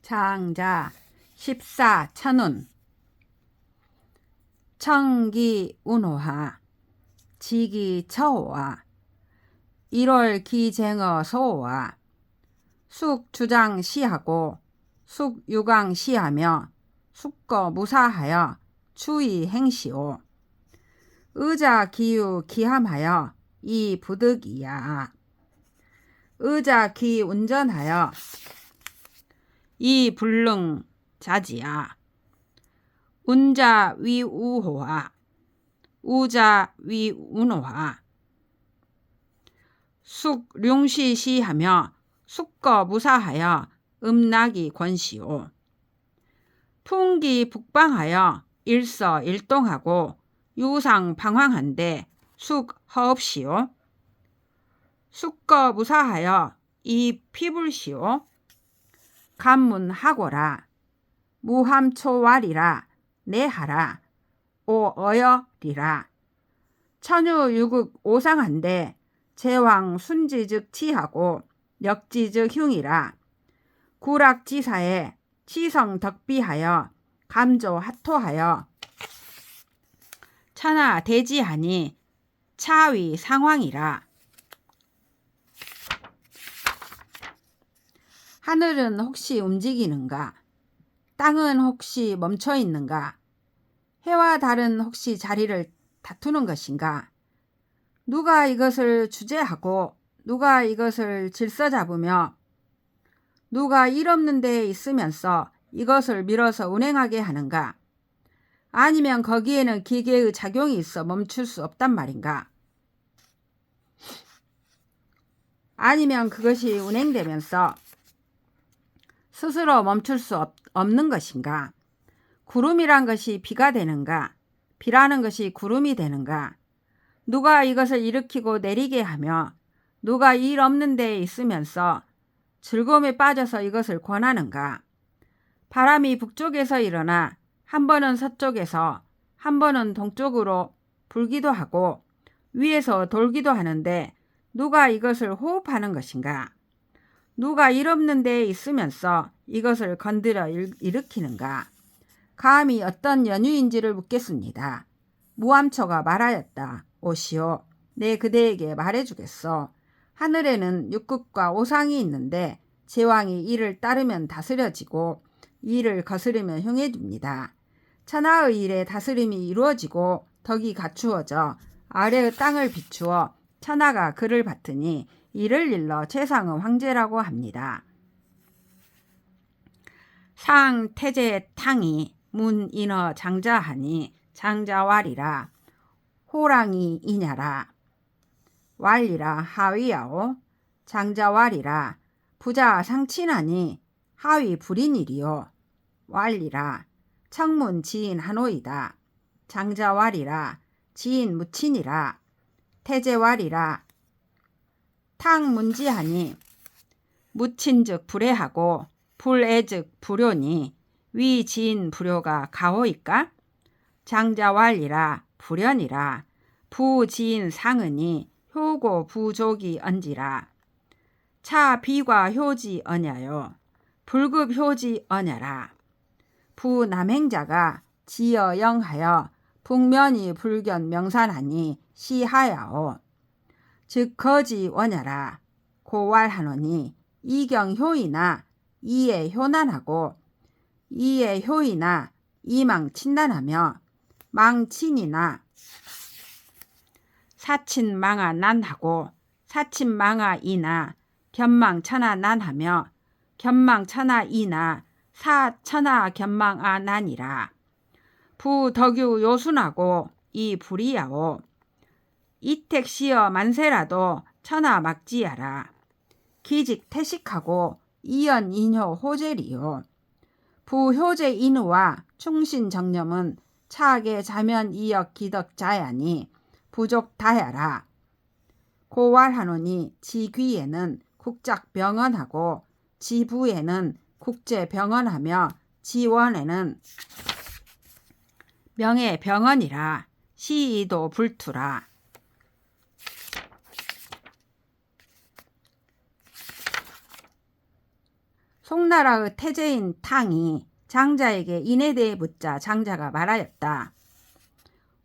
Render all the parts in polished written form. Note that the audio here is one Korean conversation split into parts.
장자 14 천운 청기 운호하 지기 처호와 1월 기쟁어 소호와 숙 주장 시하고 숙 유강 시하며 숙거 무사하여 추위 행시오 의자 기유 기함하여 이 부득이야 의자 기 운전하여 이 불능 자지야 운자 위우호하 우자 위운호하 숙룡시시하며 숙거 무사하여 음락이 권시오 풍기 북방하여 일서일동하고 유상 방황한데 숙 허업시오 숙거 무사하여 이 피불시오 간문하고라 무함초왈이라 내하라 오어여리라 천유유극 오상한데 제왕 순지즉 치하고 역지즉 흉이라 구락지사에 치성덕비하여 감조하토하여 천하 대지하니 차위 상황이라 하늘은 혹시 움직이는가? 땅은 혹시 멈춰 있는가? 해와 달은 혹시 자리를 다투는 것인가? 누가 이것을 주재하고 누가 이것을 질서 잡으며 누가 일 없는 데에 있으면서 이것을 밀어서 운행하게 하는가? 아니면 거기에는 기계의 작용이 있어 멈출 수 없단 말인가? 아니면 그것이 운행되면서 스스로 멈출 수 없는 것인가? 구름이란 것이 비가 되는가? 비라는 것이 구름이 되는가? 누가 이것을 일으키고 내리게 하며 누가 일 없는 데에 있으면서 즐거움에 빠져서 이것을 권하는가? 바람이 북쪽에서 일어나 한 번은 서쪽에서 한 번은 동쪽으로 불기도 하고 위에서 돌기도 하는데 누가 이것을 호흡하는 것인가? 누가 일 없는 데에 있으면서 이것을 건드려 일으키는가? 감히 어떤 연유인지를 묻겠습니다. 무암초가 말하였다. 오시오. 내 그대에게 말해주겠소. 하늘에는 육극과 오상이 있는데 제왕이 이를 따르면 다스려지고 이를 거스르면 흉해집니다. 천하의 일에 다스림이 이루어지고 덕이 갖추어져 아래의 땅을 비추어 천하가 그를 받으니 이를 일러 최상의 황제라고 합니다. 상 태제 탕이 문인어 장자하니 장자왈이라 호랑이 이냐라 왈이라 하위야오 장자왈이라 부자 상친하니 하위 불인일이요 왈이라 청문 지인 한호이다 장자왈이라 지인 무친이라 태제왈이라 탕문지하니 무친즉 불애하고 불애즉 불효니 위 지인 불효가 가호이까? 장자왈이라 불연이라 부지인 상은이 효고 부족이 언지라 차 비과 효지 언야요 불급 효지 언야라 부남행자가 지어 영하여 북면이 불견 명산하니 시하야오 즉 거지 원야라 고왈하노니 이경효이나 이에 효난하고 이에 효이나 이망 친난하며 망친이나 사친 망아 난하고 사친 망아 이나 견망 천하 난하며 견망 천하 이나 사천하 견망아 난이라 부덕유 요순하고 이 불이야오 이택시어 만세라도 천하 막지야라 기직 태식하고 이연 인효 호재리요 부효재 인우와 충신 정념은 차악의 자면 이역 기덕 자야니 부족 다야라 고왈하노니 지귀에는 국작 병언하고 지부에는 국제 병언하며 지원에는 명예 병언이라 시이도 불투라 송나라의 태제인 탕이 장자에게 인에 대해 묻자 장자가 말하였다.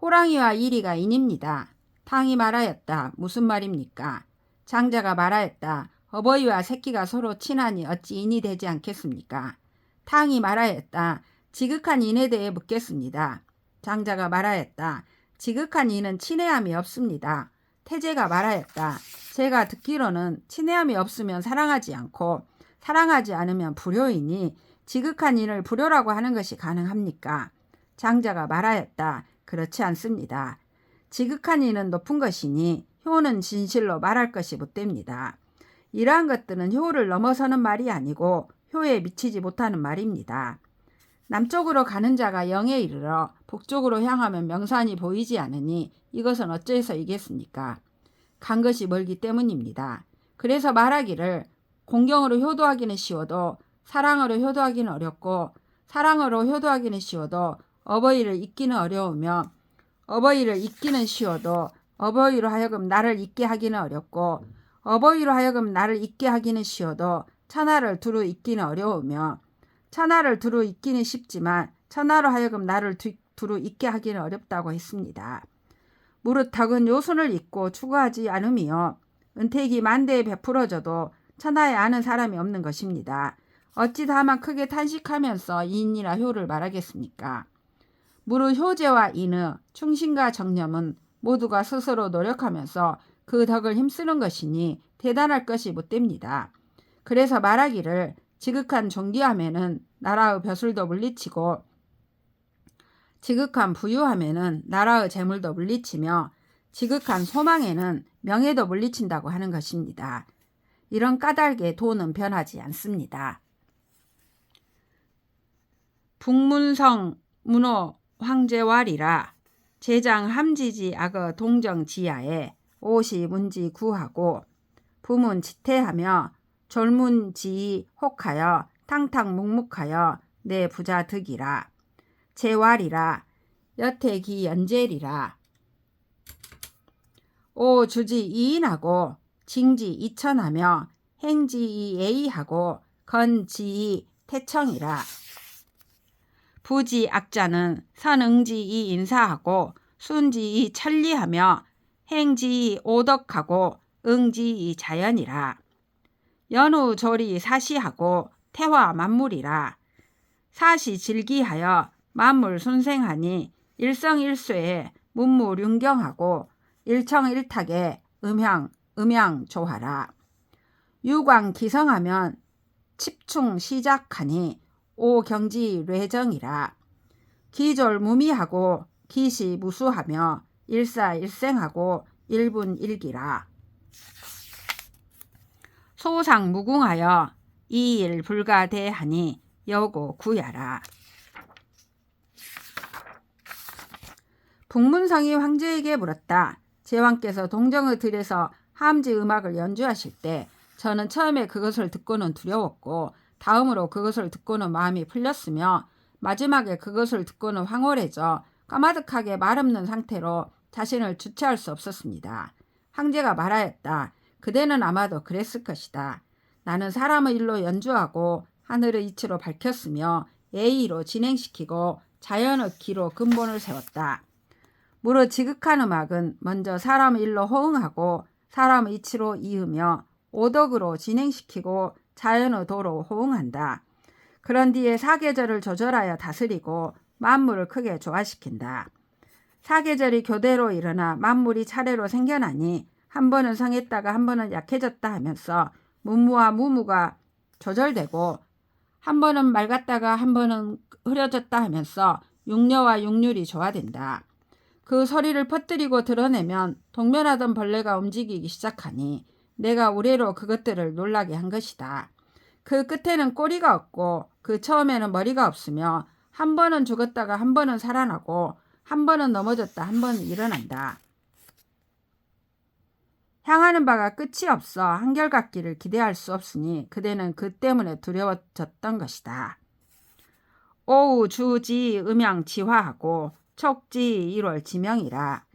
호랑이와 이리가 인입니다. 탕이 말하였다. 무슨 말입니까? 장자가 말하였다. 어버이와 새끼가 서로 친하니 어찌 인이 되지 않겠습니까? 탕이 말하였다. 지극한 인에 대해 묻겠습니다. 장자가 말하였다. 지극한 인은 친애함이 없습니다. 태제가 말하였다. 제가 듣기로는 친애함이 없으면 사랑하지 않고 사랑하지 않으면 불효이니 지극한 인을 불효라고 하는 것이 가능합니까? 장자가 말하였다. 그렇지 않습니다. 지극한 인은 높은 것이니 효는 진실로 말할 것이 못됩니다. 이러한 것들은 효를 넘어서는 말이 아니고 효에 미치지 못하는 말입니다. 남쪽으로 가는 자가 영에 이르러 북쪽으로 향하면 명산이 보이지 않으니 이것은 어째서이겠습니까? 간 것이 멀기 때문입니다. 그래서 말하기를 공경으로 효도하기는 쉬워도 사랑으로 효도하기는 어렵고 사랑으로 효도하기는 쉬워도 어버이를 잊기는 어려우며 어버이를 잊기는 쉬워도 어버이로 하여금 나를 잊게 하기는 어렵고 어버이로 하여금 나를 잊게 하기는 쉬워도 천하를 두루 잊기는 어려우며 천하를 두루 잊기는 쉽지만 천하로 하여금 나를 두루 잊게 하기는 어렵다고 했습니다. 무릇 덕은 요순을 잊고 추구하지 않으며 은택이 만대에 베풀어져도 천하에 아는 사람이 없는 것입니다. 어찌 다만 크게 탄식하면서 인이나 효를 말하겠습니까? 무릇 효제와 인의 충신과 정념은 모두가 스스로 노력하면서 그 덕을 힘쓰는 것이니 대단할 것이 못됩니다. 그래서 말하기를 지극한 존귀함에는 나라의 벼슬도 물리치고 지극한 부유함에는 나라의 재물도 물리치며 지극한 소망에는 명예도 물리친다고 하는 것입니다. 이런 까닭에 도는 변하지 않습니다. 북문성 문호 황제왈이라 제장 함지지 악어 동정 지하에 오시 문지 구하고 부문 지태하며 졸문 지이 혹하여 탕탕 묵묵하여 내 부자 득이라 제왈이라 여태기 연제리라 오 주지 이인하고 징지 이천하며 행지이 예의하고 건지이 태청이라 부지 악자는 선응지이 인사하고 순지이 천리하며 행지이 오덕하고 응지이 자연이라 연우 조리 사시하고 태화 만물이라 사시 질기하여 만물 순생하니 일성일쇠에 문무륜경하고 일청일탁에 음양 조하라 유광 기성하면 칩충 시작하니 오경지 뇌정이라 기졸무미하고 기시 무수하며 일사일생하고 일분일기라 소상무궁하여 이일 불가대하니 여고 구야라 북문성이 황제에게 물었다. 제왕께서 동정의 들에서 함지 음악을 연주하실 때 저는 처음에 그것을 듣고는 두려웠고 다음으로 그것을 듣고는 마음이 풀렸으며 마지막에 그것을 듣고는 황홀해져 까마득하게 말없는 상태로 자신을 주체할 수 없었습니다. 황제가 말하였다. 그대는 아마도 그랬을 것이다. 나는 사람의 일로 연주하고 하늘의 이치로 밝혔으며 예의로 진행시키고 자연의 기로 근본을 세웠다. 무릇 지극한 음악은 먼저 사람의 일로 호응하고 사람의 이치로 이으며 오덕으로 진행시키고 자연의 도로 호응한다. 그런 뒤에 사계절을 조절하여 다스리고 만물을 크게 조화시킨다. 사계절이 교대로 일어나 만물이 차례로 생겨나니 한 번은 성했다가 한 번은 약해졌다 하면서 문무와 무무가 조절되고 한 번은 맑았다가 한 번은 흐려졌다 하면서 육녀와 육률이 조화된다. 그 소리를 퍼뜨리고 드러내면 동면하던 벌레가 움직이기 시작하니 내가 우레로 그것들을 놀라게 한 것이다. 그 끝에는 꼬리가 없고 그 처음에는 머리가 없으며 한 번은 죽었다가 한 번은 살아나고 한 번은 넘어졌다 한 번은 일어난다. 향하는 바가 끝이 없어 한결같기를 기대할 수 없으니 그대는 그 때문에 두려워졌던 것이다. 오우 주지 음양 지화하고 촉지 일월 지명이라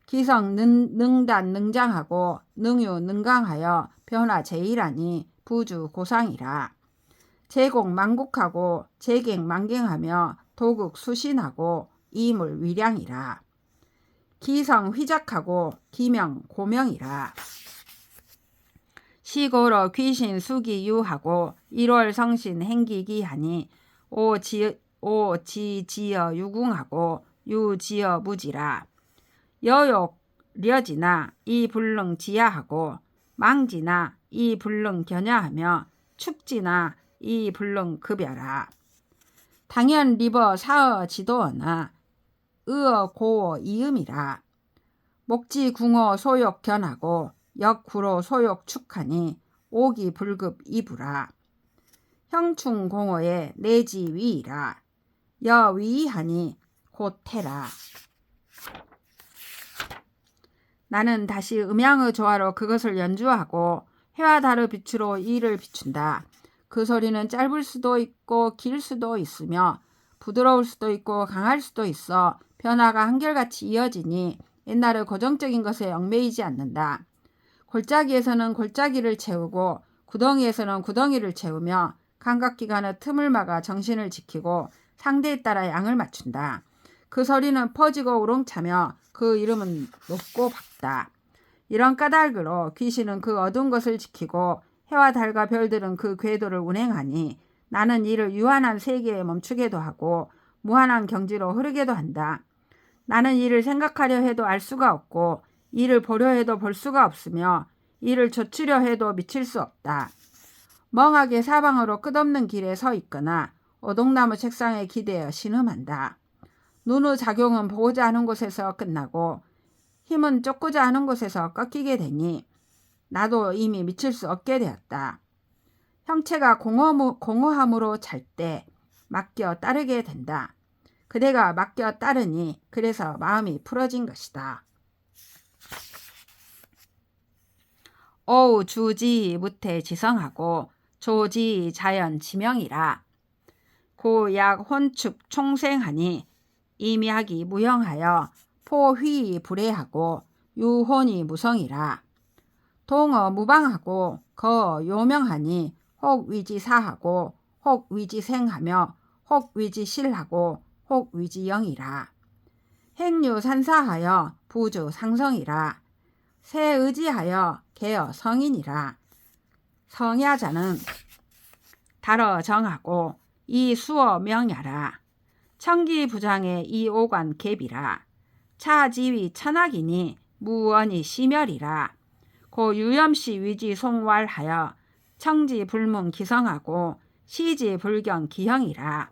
기성 능단 능장하고 능유 능강하여 변화 제일하니 부주 고상이라 제곡 만국하고 제객 만갱하며 도극 수신하고 이물 위량이라. 기성 휘작하고 기명 고명이라. 시고로 귀신 수기 유하고 1월 성신 행기기하니 오지지어 유궁하고 유지어 무지라. 여욕 려지나 이 불능 지야하고 망지나 이 불능 겨냐하며 축지나 이 불능 급여라. 당연 리버 사어 지도어나 의어 고어 이음이라. 목지 궁어 소욕 견하고 역구로 소욕 축하니 오기 불급 이부라. 형충 공어에 내지 위이라. 여위하니 곧 태라. 나는 다시 음양의 조화로 그것을 연주하고 해와 달의 빛으로 이를 비춘다. 그 소리는 짧을 수도 있고 길 수도 있으며 부드러울 수도 있고 강할 수도 있어 변화가 한결같이 이어지니 옛날의 고정적인 것에 얽매이지 않는다. 골짜기에서는 골짜기를 채우고 구덩이에서는 구덩이를 채우며 감각기관의 틈을 막아 정신을 지키고 상대에 따라 양을 맞춘다. 그 소리는 퍼지고 우렁차며 그 이름은 높고 밝다. 이런 까닭으로 귀신은 그 어두운 것을 지키고 해와 달과 별들은 그 궤도를 운행하니 나는 이를 유한한 세계에 멈추게도 하고 무한한 경지로 흐르게도 한다. 나는 이를 생각하려 해도 알 수가 없고 이를 보려 해도 볼 수가 없으며 이를 좇으려 해도 미칠 수 없다. 멍하게 사방으로 끝없는 길에 서 있거나 오동나무 책상에 기대어 신음한다. 눈의 작용은 보고자 하는 곳에서 끝나고 힘은 쫓고자 하는 곳에서 꺾이게 되니 나도 이미 미칠 수 없게 되었다. 형체가 공허함으로 잘 때 맡겨 따르게 된다. 그대가 맡겨 따르니 그래서 마음이 풀어진 것이다. 오우 주지 무태 지성하고 조지 자연 지명이라. 고약 혼축 총생하니 이미하기 무형하여 포휘 불해하고 유혼이 무성이라. 동어 무방하고 거 요명하니 혹 위지사하고 혹 위지생하며 혹 위지실하고 혹 위지영이라. 행유 산사하여 부주 상성이라. 세의지하여 개어 성인이라. 성야자는 달어 정하고 이 수어 명야라. 청기부장의 이 오관 갭이라. 차지위 천학이니 무언이 심열이라. 고 유염시 위지 송왈하여 청지 불문 기성하고 시지 불경 기형이라.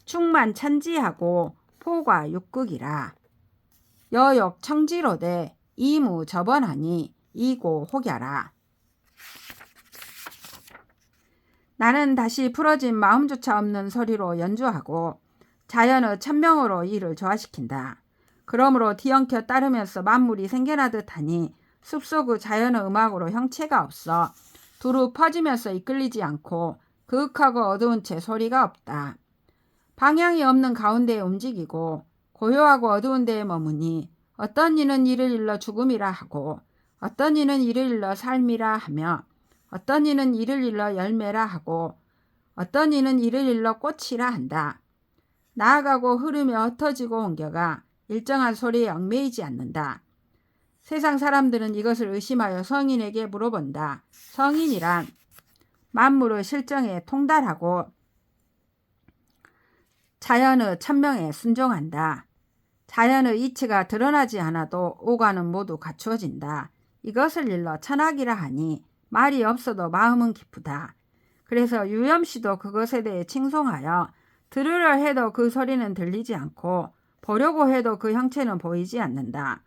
충만 천지하고 포과 육극이라. 여욕 청지로되 이무 저번하니 이고 혹야라. 나는 다시 풀어진 마음조차 없는 소리로 연주하고 자연의 천명으로 이를 조화시킨다. 그러므로 뒤엉켜 따르면서 만물이 생겨나듯 하니 숲속의 자연의 음악으로 형체가 없어 두루 퍼지면서 이끌리지 않고 그윽하고 어두운 채 소리가 없다. 방향이 없는 가운데에 움직이고 고요하고 어두운 데에 머무니 어떤 이는 이를 일러 죽음이라 하고 어떤 이는 이를 일러 삶이라 하며 어떤 이는 이를 일러 열매라 하고 어떤 이는 이를 일러 꽃이라 한다. 나아가고 흐르며 흩어지고 옮겨가 일정한 소리에 얽매이지 않는다. 세상 사람들은 이것을 의심하여 성인에게 물어본다. 성인이란 만물의 실정에 통달하고 자연의 천명에 순종한다. 자연의 이치가 드러나지 않아도 오가는 모두 갖추어진다. 이것을 일러 천학이라 하니 말이 없어도 마음은 기쁘다. 그래서 유염씨도 그것에 대해 칭송하여 들으려 해도 그 소리는 들리지 않고 보려고 해도 그 형체는 보이지 않는다.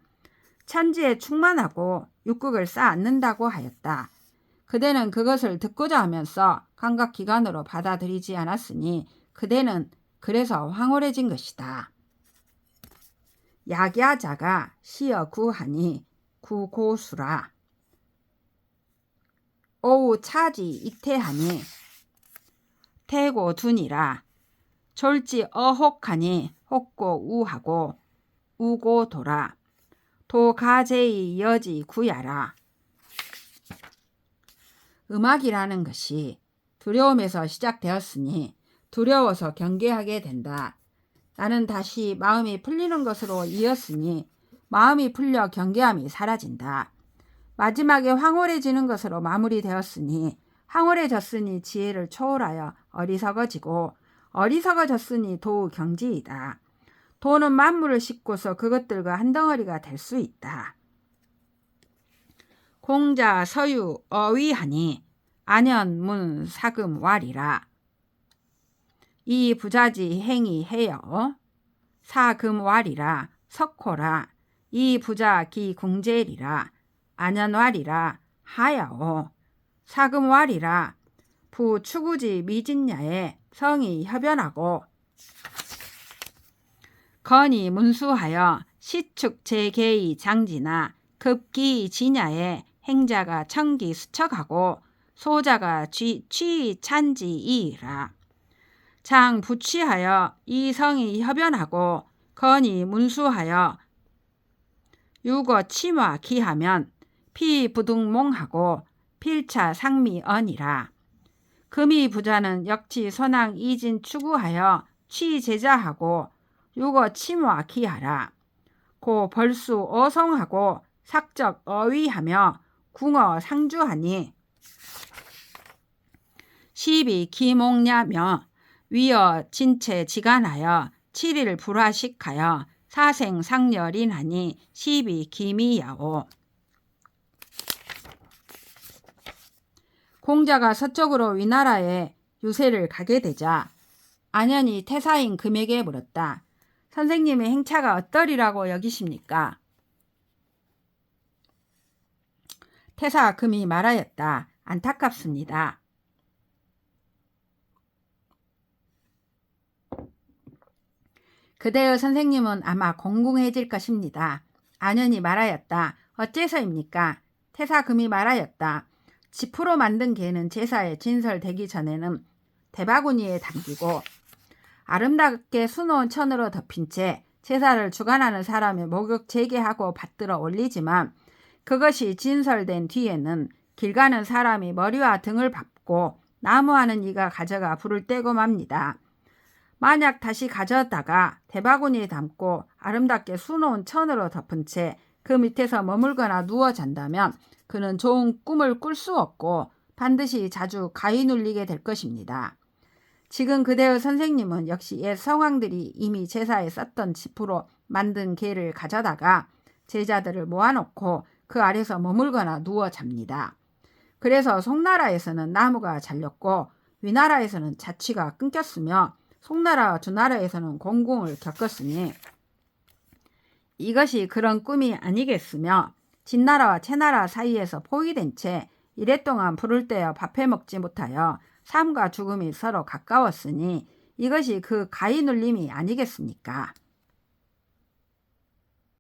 천지에 충만하고 육극을 쌓아앉는다고 하였다. 그대는 그것을 듣고자 하면서 감각기관으로 받아들이지 않았으니 그대는 그래서 황홀해진 것이다. 약야자가 시어 구하니 구고수라. 오우 차지 이태하니 태고둔이라. 졸지 어혹하니 혹고 우하고 우고도라. 도가제이 여지 구야라. 음악이라는 것이 두려움에서 시작되었으니 두려워서 경계하게 된다. 나는 다시 마음이 풀리는 것으로 이었으니 마음이 풀려 경계함이 사라진다. 마지막에 황홀해지는 것으로 마무리되었으니 황홀해졌으니 지혜를 초월하여 어리석어지고 어리석어졌으니 도우 경지이다. 도는 만물을 싣고서 그것들과 한 덩어리가 될 수 있다. 공자 서유 어위하니 안현 문 사금 왈이라. 이 부자지 행이 해여 사금 왈이라 석호라. 이 부자 기 궁제리라. 안현 왈이라 하야오. 사금 왈이라 부 추구지 미진야에 성이 협연하고 건이 문수하여 시축 제계의 장지나 급기 진야에 행자가 청기 수척하고 소자가 취 찬지이라. 장 부취하여 이 성이 협연하고 건이 문수하여 유거 치마 기하면 피 부둥몽하고 필차 상미언이라. 금이 부자는 역치 선왕 이진 추구하여 취 제자하고 유거 치마 기하라. 고 벌수 어성하고 삭적 어위하며 궁어 상주하니 시비 기몽냐며 위어 진체 지간하여 7일 불화식하여 사생 상열인하니 시비 기미야오. 공자가 서쪽으로 위나라에 유세를 가게 되자 안현이 태사인 금에게 물었다. 선생님의 행차가 어떠리라고 여기십니까? 태사 금이 말하였다. 안타깝습니다. 그대의 선생님은 아마 공공해질 것입니다. 안현이 말하였다. 어째서입니까? 태사 금이 말하였다. 지푸로 만든 개는 제사에 진설되기 전에는 대바구니에 담기고 아름답게 수놓은 천으로 덮인 채 제사를 주관하는 사람의 목욕 재개하고 받들어 올리지만 그것이 진설된 뒤에는 길 가는 사람이 머리와 등을 밟고 나무하는 이가 가져가 불을 떼고 맙니다. 만약 다시 가져다가 대바구니에 담고 아름답게 수놓은 천으로 덮은 채 그 밑에서 머물거나 누워 잔다면 그는 좋은 꿈을 꿀 수 없고 반드시 자주 가위 눌리게 될 것입니다. 지금 그대의 선생님은 역시 옛 성왕들이 이미 제사에 썼던 지푸로 만든 개를 가져다가 제자들을 모아놓고 그 아래서 머물거나 누워 잡니다. 그래서 송나라에서는 나무가 잘렸고 위나라에서는 자취가 끊겼으며 송나라와 주나라에서는 공공을 겪었으니 이것이 그런 꿈이 아니겠으며 진나라와 채나라 사이에서 포위된 채 이랫동안 불을 떼어 밥해 먹지 못하여 삶과 죽음이 서로 가까웠으니 이것이 그 가위 눌림이 아니겠습니까?